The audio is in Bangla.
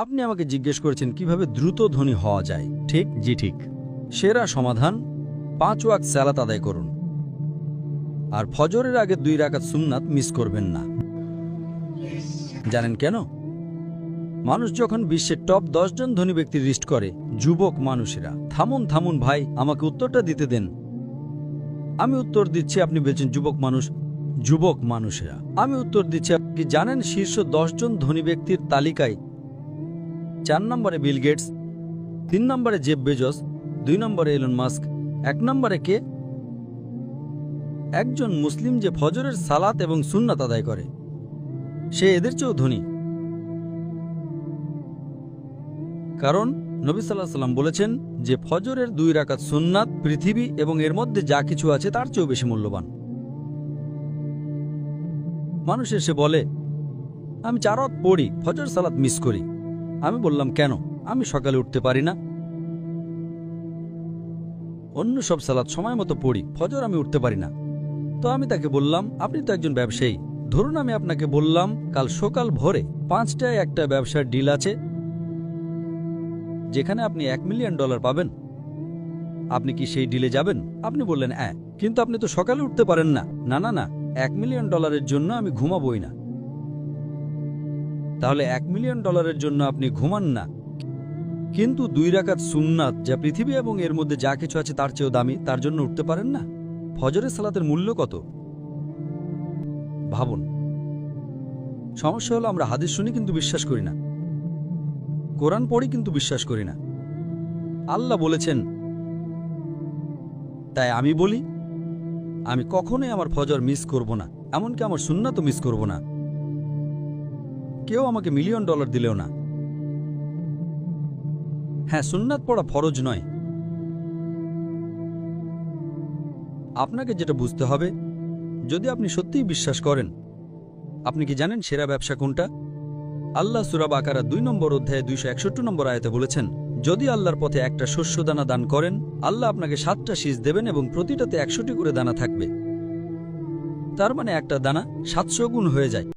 আপনি আমাকে জিজ্ঞেস করেছেন কিভাবে দ্রুত ধনী হওয়া যায়, ঠিক? জি ঠিক। সেরা সমাধান, 5 ওয়াক্ত সালাত আদায় করুন আর ফজরের আগে 2 রাকাত সুন্নাত মিস করবেন না। জানেন কেন? মানুষ যখন বিশ্বের টপ 10 জন ধনী ব্যক্তির লিস্ট করে, যুবক মানুষেরা। থামুন থামুন ভাই, আমাকে উত্তরটা দিতে দেন। আমি উত্তর দিচ্ছি, আপনি বলছেন যুবক মানুষ। যুবক মানুষেরা, আমি উত্তর দিচ্ছি। আপনি জানেন শীর্ষ 10 জন ধনী ব্যক্তির তালিকায় 4 নম্বরে বিল গেটস, 3 নম্বরে জেফ বেজোস, 2 নম্বরে এলন মাস্ক, 1 নম্বরে কে? একজন মুসলিম যে ফজরের সালাত এবং সুন্নাত আদায় করে, সে এদের চেয়েও ধনী। কারণ নবী সাল্লাল্লাহু আলাইহি ওয়াসাল্লাম বলেছেন যে ফজরের 2 রাকাত সুন্নাত পৃথিবী এবং এর মধ্যে যা কিছু আছে তার চেয়েও বেশি মূল্যবান। মানুষ এসে বলে, আমি 4 ওয়াক্ত পড়ি, ফজর সালাত মিস করি। আমি বললাম, কেন? আমি সকালে উঠতে পারি না। অন্য সব সালাত সময় মতো পড়ি, ফজর আমি উঠতে পারি না। তো আমি তাকে বললাম, আপনি তো একজন ব্যবসায়ী, ধরুন আমি আপনাকে বললাম কাল সকাল ভোরে 5টায় একটা ব্যবসার ডিল আছে যেখানে আপনি $1 মিলিয়ন পাবেন। আপনি কি সেই ডিলে যাবেন? আপনি বললেন হ্যাঁ, কিন্তু আপনি তো সকালে উঠতে পারেন না। না না না, $1 মিলিয়ন জন্য আমি ঘুমাবই না। তাহলে $1 মিলিয়ন জন্য আপনি ঘুমান না, কিন্তু 2 রাকাত সুন্নাত যা পৃথিবী এবং এর মধ্যে যা কিছু আছে তার চেয়েও দামি, তার জন্য উঠতে পারেন না? ফজরের সালাতের মূল্য কত ভাবুন। সমস্যা হলো আমরা হাদিস শুনি কিন্তু বিশ্বাস করি না, কোরআন পড়ি কিন্তু বিশ্বাস করি না। আল্লাহ বলেছেন, তাই আমি বলি আমি কখনোই আমার ফজর মিস করব না, এমনকি আমার সুন্নাতও মিস করব না। কেউ আমাকে $1 মিলিয়ন দিলেও না। হ্যাঁ, সুন্নাত পড়া ফরজ নয়। আপনাকে যেটা বুঝতে হবে, যদি আপনি সত্যিই বিশ্বাস করেন, আপনি কি জানেন সেরা ব্যবসা কোনটা? আল্লাহ সূরা বাকারা 2 নম্বর অধ্যায়ে 261 নম্বর আয়াতে বলেছেন, যদি আল্লাহর পথে একটা শস্যদানা দান করেন, আল্লাহ আপনাকে 7টা শীষ দেবেন এবং প্রতিটাতে 100টি করে দানা থাকবে। তার মানে একটা দানা 700 গুণ হয়ে যায়।